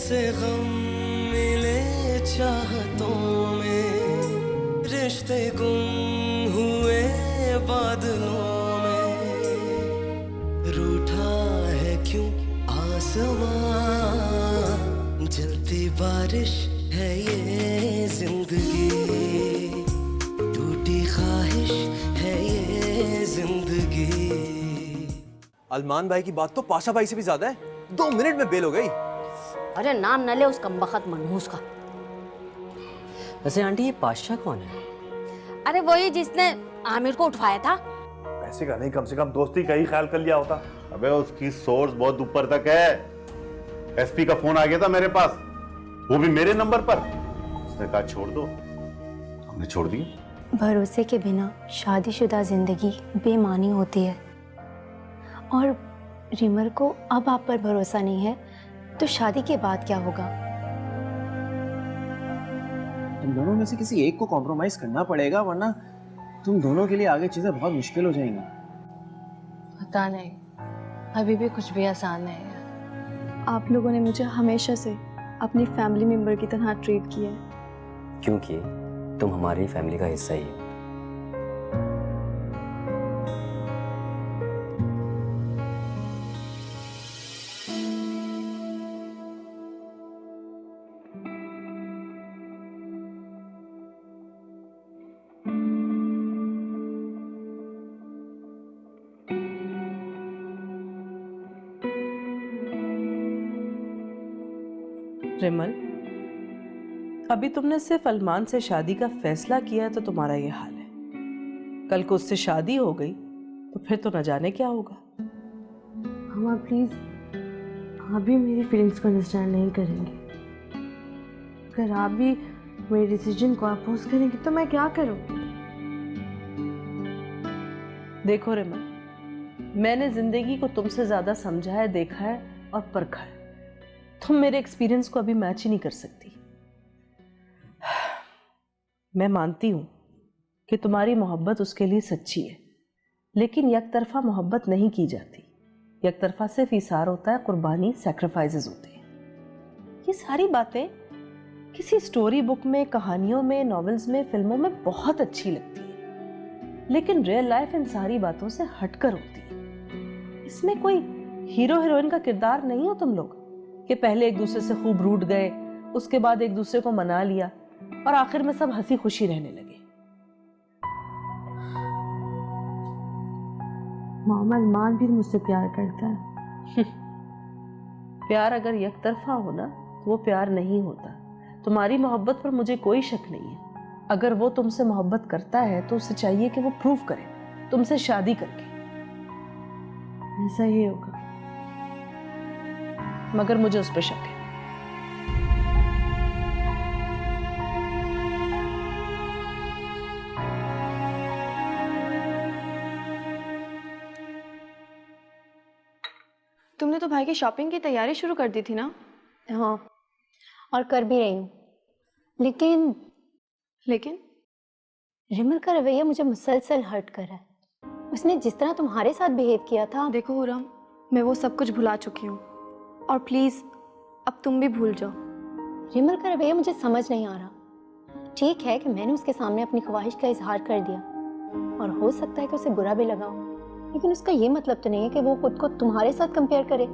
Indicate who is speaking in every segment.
Speaker 1: से गम मिले चाहतों में, रिश्ते गुम हुए बादलों में, रूठा है क्यों आसमां, जलती बारिश है ये जिंदगी, टूटी ख्वाहिश है ये जिंदगी।
Speaker 2: अरमान भाई की बात तो पाशा भाई से भी ज्यादा है। 2 मिनट में बेल हो गई।
Speaker 3: अरे नाम न ले उस कमबख्त मनहूस का।
Speaker 4: वैसे आंटी ये पाशा कौन है?
Speaker 3: अरे वही जिसने आमिर को उठवाया था।
Speaker 5: पैसे का नहीं, कम से कम दोस्ती का ही ख्याल कर लिया होता। अबे उसकी सोर्स बहुत ऊपर तक है। एसपी का फोन आ गया था मेरे पास, वो भी मेरे नंबर पर। उसने कहा छोड़ दो, हमने छोड़ दिया।
Speaker 6: भरोसे के बिना शादीशुदा जिंदगी बेमानी होती है, और रिमर को अब आप पर भरोसा नहीं है तो शादी के बाद क्या होगा?
Speaker 7: तुम दोनों में से किसी एक को कॉम्प्रोमाइज करना पड़ेगा, वरना तुम दोनों के लिए आगे चीजें बहुत मुश्किल हो जाएंगी।
Speaker 8: पता नहीं, अभी भी कुछ भी आसान नहीं है।
Speaker 9: आप लोगों ने मुझे हमेशा से अपनी फैमिली मेंबर की तरह ट्रीट किया है।
Speaker 4: क्योंकि तुम हमारी फैमिली का हिस्सा ही हो।
Speaker 10: रिमल, अभी तुमने सिर्फ अरमान से शादी का फैसला किया है तो तुम्हारा ये हाल है। कल को उससे शादी हो गई तो फिर तो न जाने क्या होगा।
Speaker 8: मामा प्लीज, आप भी मेरी फीलिंग्स को अंडरस्टैंड नहीं करेंगे। अगर आप भी मेरे डिसीजन को अपोज करेंगे तो मैं क्या करूं?
Speaker 10: देखो रिमल, मैंने जिंदगी को तुमसे ज्यादा समझा है, देखा है और परखा है। तुम मेरे एक्सपीरियंस को अभी मैच ही नहीं कर सकती। मैं मानती हूं कि तुम्हारी मोहब्बत उसके लिए सच्ची है, लेकिन यकतरफा मोहब्बत नहीं की जाती। यकतरफा सिर्फ इसार होता है, कुर्बानी, सैक्रिफाइसेस होते हैं। ये सारी बातें किसी स्टोरी बुक में, कहानियों में, नॉवेल्स में, फिल्मों में बहुत अच्छी लगती है, लेकिन रियल लाइफ इन सारी बातों से हटकर होती है। इसमें कोई हीरो हीरोइन का किरदार नहीं हो तुम लोग कि पहले एक दूसरे से खूब रूठ गए, उसके बाद एक दूसरे को मना लिया और आखिर में सब हंसी खुशी रहने लगे।
Speaker 8: मामा अरमान भी मुझसे प्यार करता है।
Speaker 10: प्यार अगर यकतरफा हो ना तो वो प्यार नहीं होता। तुम्हारी मोहब्बत पर मुझे कोई शक नहीं है। अगर वो तुमसे मोहब्बत करता है तो उसे चाहिए कि वो प्रूव करे तुमसे शादी करके।
Speaker 8: ऐसा ही होगा,
Speaker 10: मगर मुझे उस पर शक है।
Speaker 9: तुमने तो भाई की शॉपिंग की तैयारी शुरू कर दी थी ना?
Speaker 6: हाँ, और कर भी रही हूँ, लेकिन रिमर का रवैया मुझे मुसलसल हर्ट कर रहा है। उसने जिस तरह तुम्हारे साथ बिहेव किया था।
Speaker 9: देखो हुरम, मैं वो सब कुछ भुला चुकी हूँ, और प्लीज अब तुम भी भूल जाओ।
Speaker 6: रिमर का रवैया मुझे समझ नहीं आ रहा। ठीक है कि मैंने उसके सामने अपनी ख्वाहिश का इजहार कर दिया, और हो सकता है कि उसे बुरा भी लगा हो, लेकिन उसका ये मतलब तो नहीं है कि वो खुद को तुम्हारे साथ कंपेयर करे।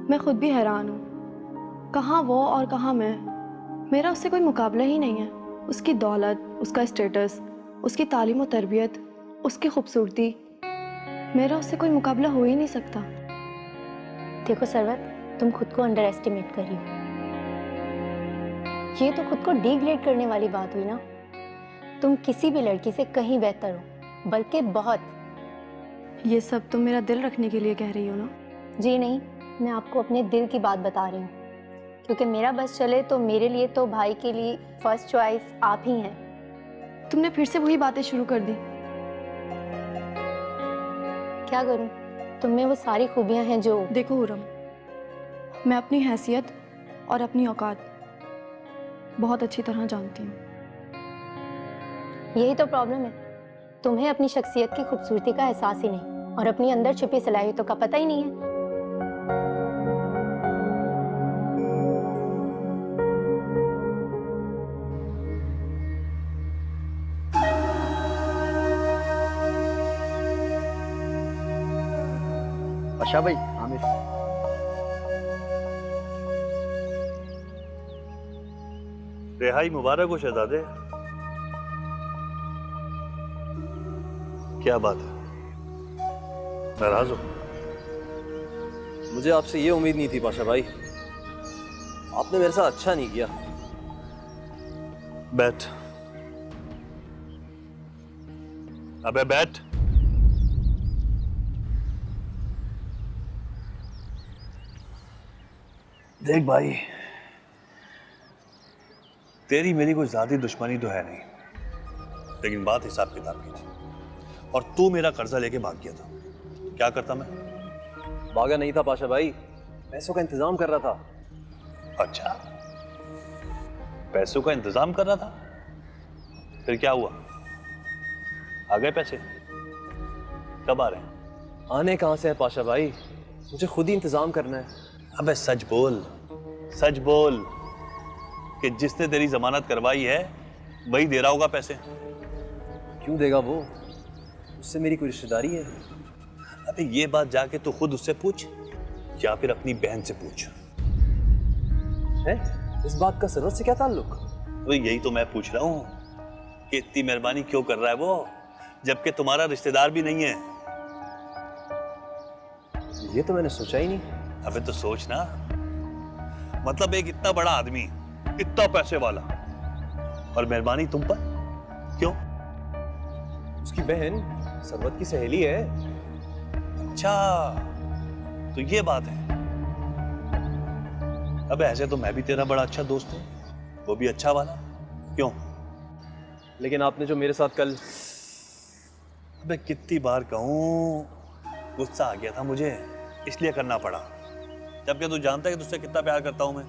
Speaker 9: मैं खुद भी हैरान हूँ, कहाँ वो और कहाँ मैं। मेरा उससे कोई मुकाबला ही नहीं है। उसकी दौलत, उसका स्टेटस, उसकी तालीम और तरबियत, उसकी खूबसूरती, मेरा उससे कोई मुकाबला हो ही नहीं सकता।
Speaker 6: देखो सरवत, तुम खुद को अंडर एस्टिमेट कर रही हो। ये तो खुद को डिग्रेड करने वाली बात हुई ना। तुम किसी भी लड़की से कहीं बेहतर हो, बल्कि बहुत।
Speaker 9: ये सब तुम मेरा दिल रखने के लिए कह रही हो ना?
Speaker 6: जी नहीं, मैं आपको अपने दिल की बात बता रही हूँ, क्योंकि मेरा बस चले तो मेरे लिए तो भाई के लिए फर्स्ट चॉइस आप ही हैं।
Speaker 9: तुमने फिर से वही बातें शुरू कर दी।
Speaker 6: क्या करूँ, तुम में वो सारी खूबियाँ हैं जो।
Speaker 9: देखो हुरम, मैं अपनी हैसियत और अपनी औकात बहुत अच्छी तरह जानती हूँ।
Speaker 6: यही तो प्रॉब्लम है, तुम्हें अपनी शख्सियत की खूबसूरती का एहसास ही नहीं, और अपनी अंदर छुपी सलाहियतों का पता ही नहीं है।
Speaker 7: पाशा भाई, आमिर।
Speaker 5: रिहाई मुबारक हो शहजादे। क्या बात है, नाराज हो?
Speaker 2: मुझे आपसे ये उम्मीद नहीं थी पाशा भाई, आपने मेरे साथ अच्छा नहीं किया।
Speaker 5: बैठ, अबे बैठ। देख भाई, तेरी मेरी कोई ज्यादा दुश्मनी तो है नहीं, लेकिन बात हिसाब किताब की थी। और तू मेरा कर्जा लेके भाग गया था, क्या करता मैं?
Speaker 2: भागा नहीं था पाशा भाई, पैसों का इंतजाम कर रहा था।
Speaker 5: अच्छा, पैसों का इंतजाम कर रहा था? फिर क्या हुआ, आ गए पैसे? कब आ रहे हैं?
Speaker 2: आने कहां से है पाशा भाई, मुझे खुद ही इंतजाम करना है।
Speaker 5: अबे सच बोल, सच बोल कि जिसने तेरी जमानत करवाई है वही दे रहा होगा पैसे।
Speaker 2: क्यों देगा वो, उससे मेरी कोई रिश्तेदारी है?
Speaker 5: अबे ये बात जाके तू खुद उससे पूछ या फिर अपनी बहन से पूछ।
Speaker 2: है? इस बात का सरवत से क्या ताल्लुक?
Speaker 5: तो यही तो मैं पूछ रहा हूँ कि इतनी मेहरबानी क्यों कर रहा है वो, जबकि तुम्हारा रिश्तेदार भी नहीं है।
Speaker 2: ये तो मैंने सोचा ही नहीं।
Speaker 5: अबे तो सोच ना, मतलब एक इतना बड़ा आदमी, इतना पैसे वाला, और मेहरबानी तुम पर क्यों?
Speaker 2: उसकी बहन सरवत की सहेली है।
Speaker 5: अच्छा, तो ये बात है। अबे ऐसे तो मैं भी तेरा बड़ा अच्छा दोस्त हूं, वो भी अच्छा वाला, क्यों?
Speaker 2: लेकिन आपने जो मेरे साथ कल...
Speaker 5: अबे कितनी बार कहूं, गुस्सा आ गया था मुझे, इसलिए करना पड़ा, जबकि तू जानता है कि तुझसे कितना प्यार करता हूं मैं।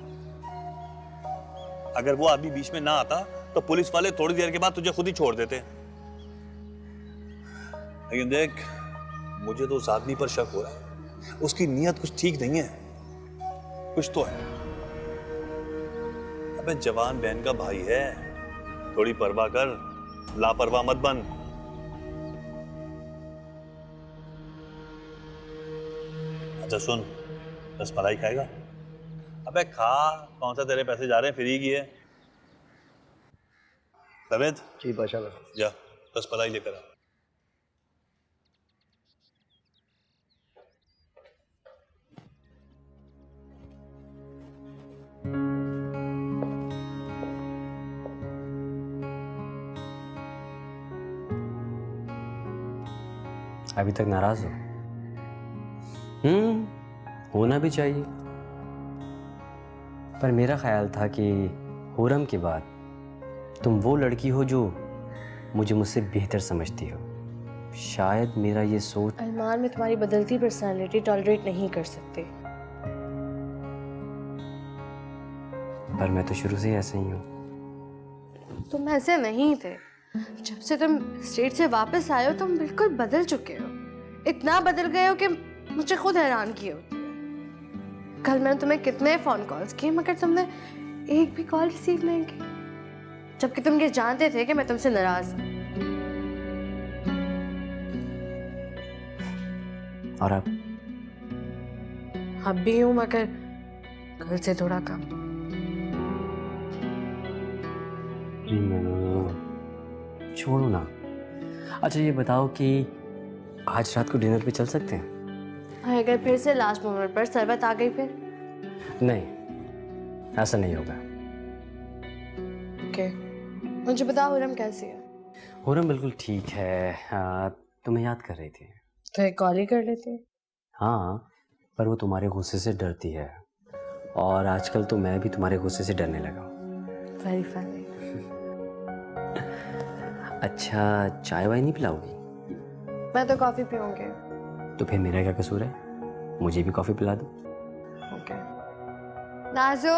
Speaker 5: अगर वो आदमी बीच में ना आता तो पुलिस वाले थोड़ी देर के बाद तुझे खुद ही छोड़ देते। लेकिन देख, मुझे तो उस आदमी पर शक हो रहा है, उसकी नीयत कुछ ठीक नहीं है, कुछ तो है। अबे जवान बहन का भाई है, थोड़ी परवाह कर, लापरवाह मत बन। अच्छा सुन, रसमलाई खाएगा? अबे खा, कौन सा तेरे पैसे जा रहे हैं, फ्री की है। सफेद
Speaker 7: जी पाशा भाई।
Speaker 5: जा रसमलाई लेकर आ।
Speaker 4: अभी तक नाराज हो? होना भी चाहिए, पर मेरा ख्याल था कि हुरम के बाद तुम वो लड़की हो जो मुझे मुझसे बेहतर समझती हो। शायद मेरा ये सोच...
Speaker 9: अरमान, मैं तुम्हारी बदलती पर्सनालिटी टॉलरेट नहीं कर सकते।
Speaker 4: पर मैं तो शुरू से ही ऐसे ही हूँ।
Speaker 9: तुम ऐसे नहीं थे, जब से तुम स्टेट से वापस आए हो तुम बिल्कुल बदल चुके हो। इतना बदल गए हो कि मुझे खुद हैरान किए हो। कल मैंने तुम्हें कितने फोन कॉल्स किए मगर तुमने एक भी कॉल रिसीव नहीं की, जबकि तुम ये जानते थे कि मैं तुमसे नाराज हूं।
Speaker 4: और
Speaker 9: अब भी हूं, मगर कल से थोड़ा कम।
Speaker 4: छोड़ो ना। अच्छा ये बताओ कि आज रात को डिनर पे चल सकते हैं?
Speaker 9: अगर फिर से लास्ट मोमेंट पर सरबत आ गई फिर?
Speaker 4: नहीं, ऐसा नहीं होगा।
Speaker 9: ओके, मुझे बताओ हुरम कैसी है?
Speaker 4: हुरम बिल्कुल ठीक है। तुम्हें याद कर रही थी।
Speaker 9: तो एक कॉल ही कर लेते हैं।
Speaker 4: हाँ, पर वो तुम्हारे गुस्से से डरती है, और आजकल तो मैं भी तुम्हारे गुस्से से डरने लगा हूँ।
Speaker 9: Very funny.
Speaker 4: अच्छा, चाय वाय नहीं पिलाओगी?
Speaker 9: मैं तो कॉफी पीऊंगी।
Speaker 4: तो फिर मेरा क्या कसूर है? मुझे भी कॉफी पिला दो।
Speaker 9: ओके। नाजो,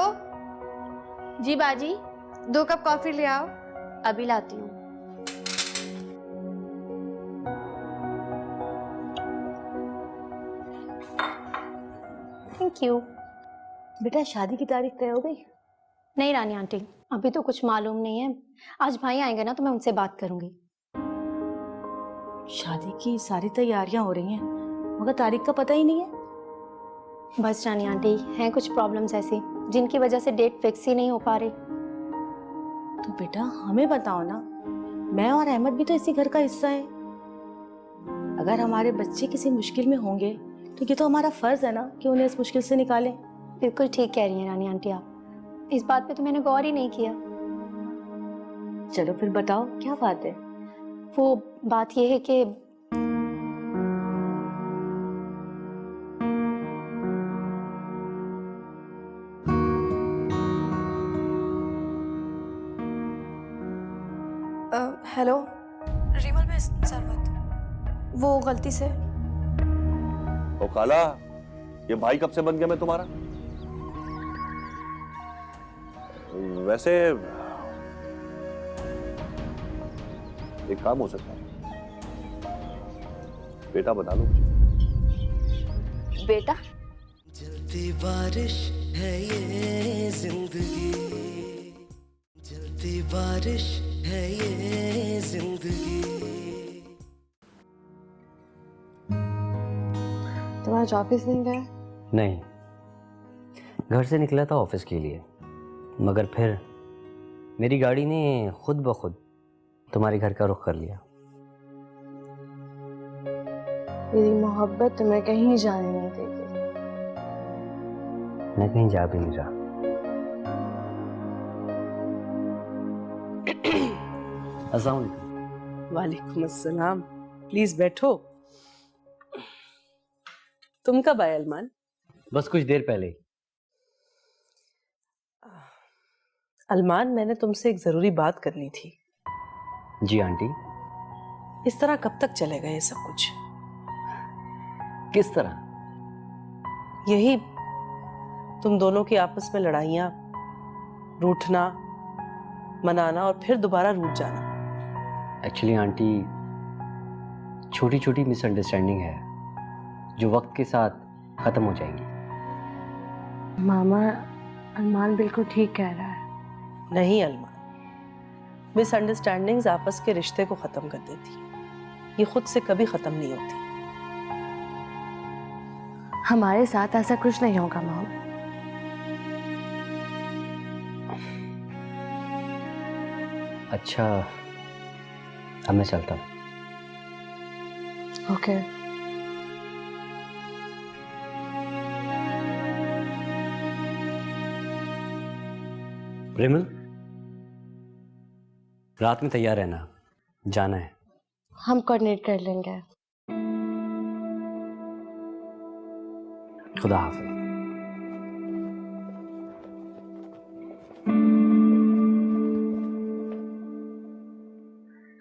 Speaker 3: जी बाजी,
Speaker 9: 2 कप कॉफी ले आओ।
Speaker 3: अभी लाती हूँ।
Speaker 6: Thank you.
Speaker 8: बेटा शादी की तारीख तय हो गई?
Speaker 6: नहीं रानी आंटी, अभी तो कुछ मालूम नहीं है। आज भाई आएंगे ना तो मैं उनसे बात करूंगी।
Speaker 8: शादी की सारी तैयारियां हो रही हैं, मगर तारीख का पता ही नहीं है।
Speaker 6: बस रानी आंटी, हैं कुछ प्रॉब्लम्स ऐसी जिनकी वजह से डेट फिक्स ही नहीं हो पा रही।
Speaker 8: तो बेटा हमें बताओ ना, मैं और अहमद भी तो इसी घर का हिस्सा है। अगर हमारे बच्चे किसी मुश्किल में होंगे तो ये तो हमारा फर्ज है ना कि उन्हें इस मुश्किल से निकालें।
Speaker 6: बिल्कुल ठीक कह रही हैं रानी आंटी आप, इस बात पे तो मैंने गौर ही नहीं किया।
Speaker 8: चलो फिर बताओ क्या बात है।
Speaker 6: वो बात ये है कि
Speaker 9: हेलो रिमल, मैं सरवत, वो गलती से।
Speaker 2: ओ खाला, ये भाई कब से बन गया मैं तुम्हारा? वैसे एक काम हो सकता है, बेटा बता लो मुझे।
Speaker 3: बेटा
Speaker 1: जलती बारिश है ये जिंदगी, जलती बारिश है ये जिंदगी।
Speaker 9: तुम आज ऑफिस नहीं गए?
Speaker 4: नहीं, घर से निकला था ऑफिस के लिए, मगर फिर मेरी गाड़ी ने खुद ब खुद तुम्हारे घर का रुख कर लिया।
Speaker 9: मेरी मोहब्बत तुम्हें कहीं जाने नहीं देगी।
Speaker 4: मैं कहीं जा भी नहीं रहा। अस्सलाम वालेकुम।
Speaker 10: वालेकुम अस्सलाम। प्लीज बैठो। तुम कब आए अरमान?
Speaker 4: बस कुछ देर पहले ही।
Speaker 10: अरमान, मैंने तुमसे एक जरूरी बात करनी थी।
Speaker 4: जी आंटी।
Speaker 10: इस तरह कब तक चलेगा ये सब कुछ?
Speaker 4: किस तरह?
Speaker 10: यही तुम दोनों की आपस में लड़ाइयाँ, रूठना, मनाना और फिर दोबारा रूठ जाना।
Speaker 4: एक्चुअली आंटी, छोटी छोटी मिसअंडरस्टैंडिंग है जो वक्त के साथ खत्म हो जाएंगी।
Speaker 8: मामा, अरमान बिल्कुल ठीक कह रहा है।
Speaker 10: नहीं अरमान, मिसअंडरस्टैंडिंग्स आपस के रिश्ते को खत्म कर देती, ये खुद से कभी खत्म नहीं होती।
Speaker 8: हमारे साथ ऐसा कुछ नहीं होगा माम।
Speaker 4: अच्छा, अब मैं चलता हूँ।
Speaker 8: ओके।
Speaker 4: रिमल, रात में तैयार रहना, जाना है।
Speaker 8: हम कोऑर्डिनेट कर लेंगे।
Speaker 4: खुदा हाफिज।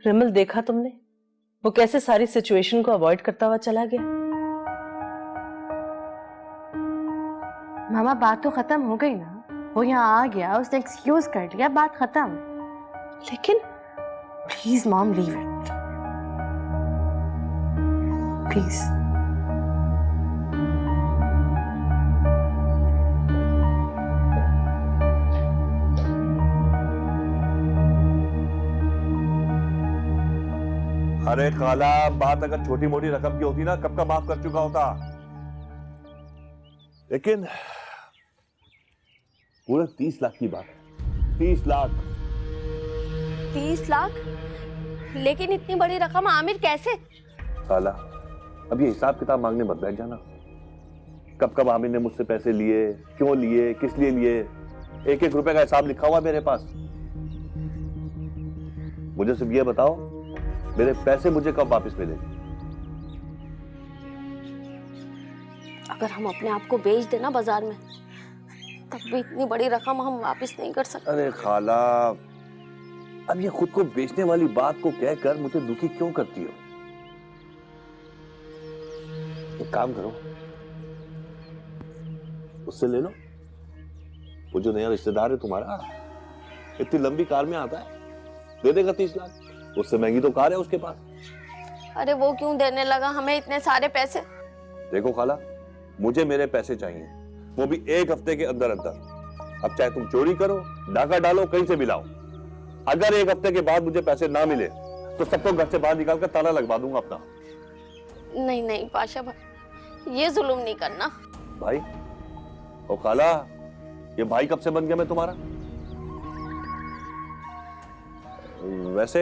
Speaker 10: रिमल, देखा तुमने वो कैसे सारी सिचुएशन को अवॉइड करता हुआ चला गया?
Speaker 8: मामा, बात तो खत्म हो गई ना। वो यहाँ आ गया, उसने एक्सक्यूज कर लिया, बात खत्म।
Speaker 10: लेकिन
Speaker 8: please mom, leave it please.
Speaker 2: अरे खाला, बात अगर छोटी मोटी रकम की होती ना कब का माफ कर चुका होता, लेकिन पूरे 30 लाख की बात है। 30 लाख।
Speaker 3: 30 लाख? लेकिन इतनी बड़ी रकम आमिर कैसे?
Speaker 2: खाला, अब ये हिसाब किताब मांगने मत बैठ जाना। कब कब आमिर ने मुझसे पैसे लिए, क्यों लिए, किस लिए लिए, एक एक रुपए का हिसाब लिखा हुआ मेरे पास। मुझे सिर्फ ये बताओ, मेरे पैसे मुझे कब वापस मिलेंगे?
Speaker 3: अगर हम अपने आप को बेच देना बाजार में, तब भी इतनी बड़ी रकम हम वापस नहीं कर सकते।
Speaker 2: अरे खाला, अब ये खुद को बेचने वाली बात को कहकर मुझे दुखी क्यों करती हो? एक काम करो, उससे ले लो। वो जो नया रिश्तेदार है तुम्हारा, इतनी लंबी कार में आता है, दे देगा 30 लाख। उससे महंगी तो कार है उसके पास।
Speaker 3: अरे वो क्यों देने लगा हमें इतने सारे पैसे?
Speaker 2: देखो खाला, मुझे मेरे पैसे चाहिए, वो भी 1 हफ्ते के अंदर अंदर। अब चाहे तुम चोरी करो, डाका डालो, कहीं से भी लाओ। अगर 1 हफ्ते के बाद मुझे पैसे ना मिले तो सबको घर से बाहर निकाल कर ताला लगवा दूंगा अपना।
Speaker 3: नहीं नहीं पाशा भाई, ये जुल्म नहीं करना।
Speaker 2: भाई ओ खाला, ये भाई कब से बन गया मैं तुम्हारा? वैसे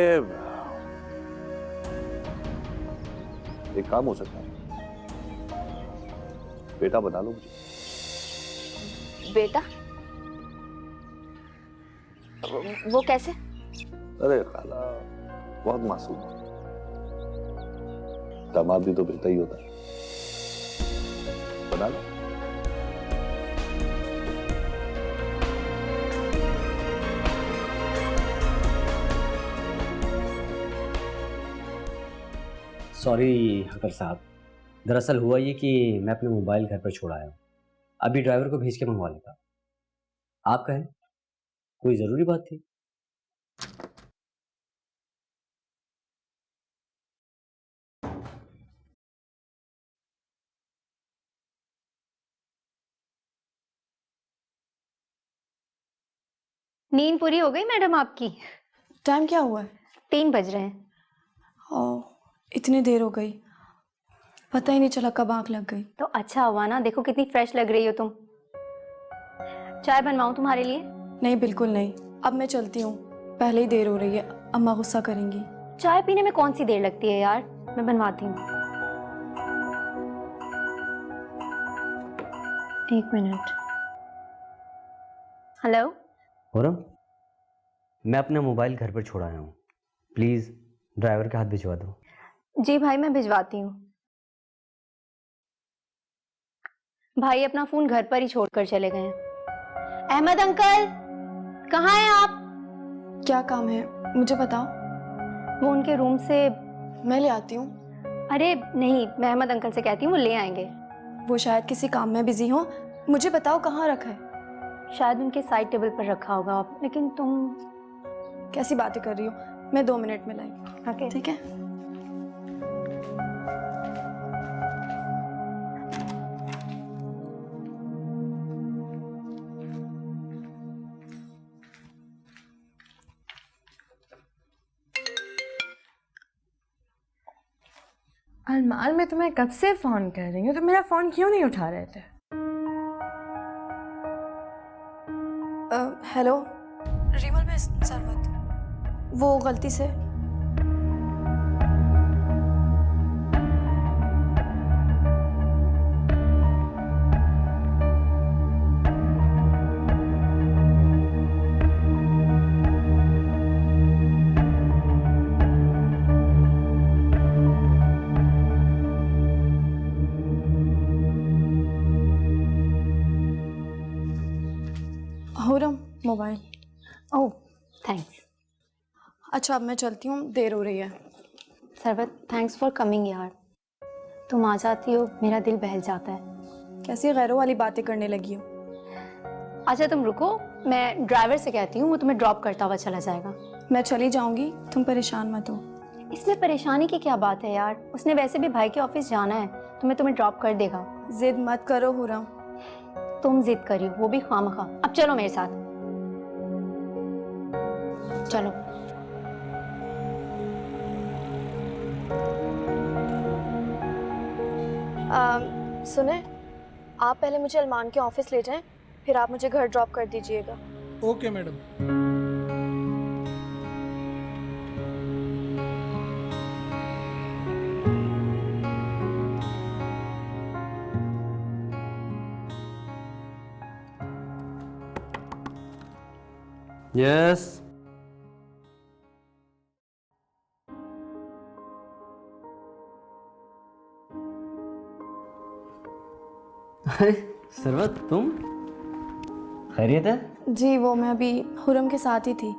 Speaker 2: एक काम हो सकता है, बेटा बना लो मुझे।
Speaker 3: बेटा? वो कैसे?
Speaker 2: अरे खाला, बहुत मासूम है। दामाद भी तो बेटा ही होता है, बना लो।
Speaker 4: सॉरी हकर साहब, दरअसल हुआ ये कि मैं अपना मोबाइल घर पर छोड़ आया हूँ। अभी ड्राइवर को भेज के मंगवा लेता। आप कहें, कोई ज़रूरी बात थी?
Speaker 6: नींद पूरी हो गई मैडम आपकी?
Speaker 9: टाइम क्या हुआ है?
Speaker 6: 3 बज रहे हैं।
Speaker 9: ओह, इतनी देर हो गई, पता ही नहीं चला कब आँख लग गई।
Speaker 6: तो अच्छा हुआ ना, देखो कितनी फ्रेश लग रही हो तुम। चाय बनवाऊं तुम्हारे लिए?
Speaker 9: नहीं, बिल्कुल नहीं, अब मैं चलती हूँ, पहले ही देर हो रही है, अम्मा गुस्सा करेंगी।
Speaker 6: चाय पीने में कौन सी देर लगती है यार, मैं बनवाती हूँ। 1 मिनट। हेलो
Speaker 4: खुरम, मैं अपना मोबाइल घर पर छोड़ आया हूँ। प्लीज़ ड्राइवर के हाथ भिजवा दो।
Speaker 6: जी भाई, मैं भिजवाती हूँ। भाई अपना फोन घर पर ही छोड़कर चले गए हैं। अहमद अंकल, कहाँ हैं आप?
Speaker 9: क्या काम है, मुझे बताओ।
Speaker 6: वो उनके रूम से।
Speaker 9: मैं ले आती हूँ।
Speaker 6: अरे नहीं, मैं अहमद अंकल से कहती हूँ, वो ले आएंगे।
Speaker 9: वो शायद किसी काम में बिजी हो, मुझे बताओ कहाँ रखा है।
Speaker 6: शायद उनके साइड टेबल पर रखा होगा, लेकिन तुम
Speaker 9: कैसी बातें कर रही हो? मैं 2 मिनट में लाई।
Speaker 6: ओके
Speaker 9: ठीक है।
Speaker 8: अरमान, मैं तुम्हें कब से फोन कर रही हूँ, तो मेरा फोन क्यों नहीं उठा रहे थे?
Speaker 9: हेलो रिमल, मैं सरवत, वो गलती से। हुरम, मोबाइल।
Speaker 6: ओह थैंक्स।
Speaker 9: अच्छा, अब मैं चलती हूँ, देर हो रही है।
Speaker 6: सरवत, थैंक्स फॉर कमिंग यार। तुम आ जाती हो, मेरा दिल बहल जाता है।
Speaker 9: कैसी गैरों वाली बातें करने लगी हो?
Speaker 6: अच्छा तुम रुको, मैं ड्राइवर से कहती हूँ, वो तुम्हें ड्रॉप करता हुआ चला जाएगा।
Speaker 9: मैं चली जाऊंगी, तुम परेशान मत हो।
Speaker 6: इसमें परेशानी की क्या बात है यार, उसने वैसे भी भाई के ऑफिस जाना है, तुम्हें ड्रॉप कर देगा।
Speaker 9: जिद मत करो हुरम।
Speaker 6: तुम जिद करियो, वो भी खामखा। अब चलो मेरे साथ, चलो।
Speaker 9: सुने, आप पहले मुझे अरमान के ऑफिस ले जाएं, फिर आप मुझे घर ड्रॉप कर दीजिएगा।
Speaker 11: Okay madam.
Speaker 4: यस। अरे सरवत, तुम खैरियत है?
Speaker 9: जी, वो मैं अभी हुरम के साथ ही थी।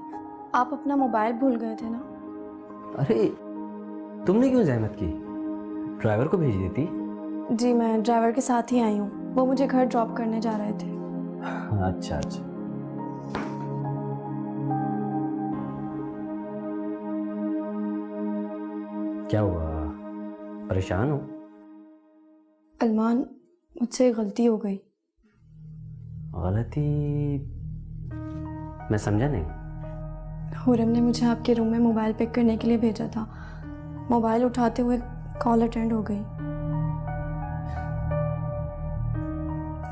Speaker 9: आप अपना मोबाइल भूल गए थे ना?
Speaker 4: अरे तुमने क्यों जहमत की, ड्राइवर को भेज देती।
Speaker 9: जी, मैं ड्राइवर के साथ ही आई हूँ, वो मुझे घर ड्रॉप करने जा रहे थे।
Speaker 4: अच्छा अच्छा। क्या हुआ, परेशान हो?
Speaker 9: अरमान, मुझसे गलती हो गई।
Speaker 4: गलती? मैं समझा नहीं।
Speaker 9: हुरम ने मुझे आपके रूम में मोबाइल पिक करने के लिए भेजा था। मोबाइल उठाते हुए कॉल अटेंड हो गई।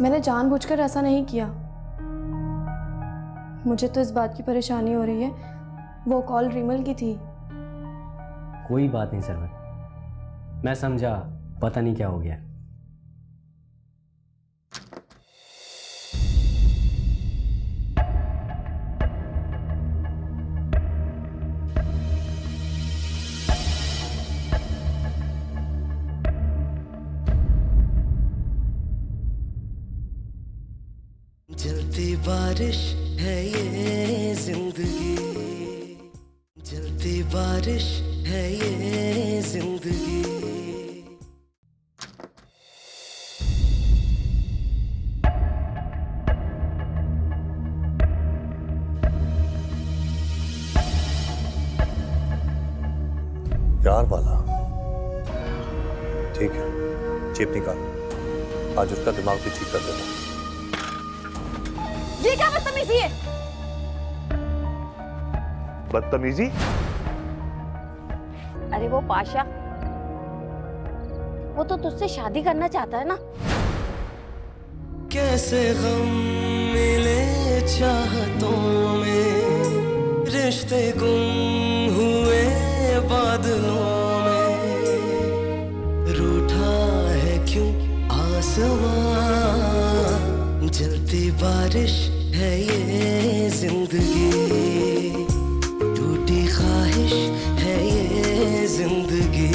Speaker 9: मैंने जानबूझकर ऐसा नहीं किया। मुझे तो इस बात की परेशानी हो रही है, वो कॉल रिमल की थी।
Speaker 4: कोई बात नहीं सरवत, मैं समझा, पता नहीं क्या हो गया।
Speaker 1: जलती बारिश है ये जिंदगी, जलती बारिश है ये जिंदगी।
Speaker 2: प्यार वाला, ठीक है, चिप निकाल, आज उसका दिमाग भी ठीक कर देना।
Speaker 3: ये क्या बदतमीजी है?
Speaker 2: बदतमीजी?
Speaker 3: अरे वो पाशा, वो तो तुझसे शादी करना चाहता है ना।
Speaker 1: कैसे गम मिले चाहतों में, रिश्ते गुम हुए बादलों में, रूठा है क्यों आसमां, जलती बारिश है ये जिंदगी, टूटी ख्वाहिश है ये जिंदगी।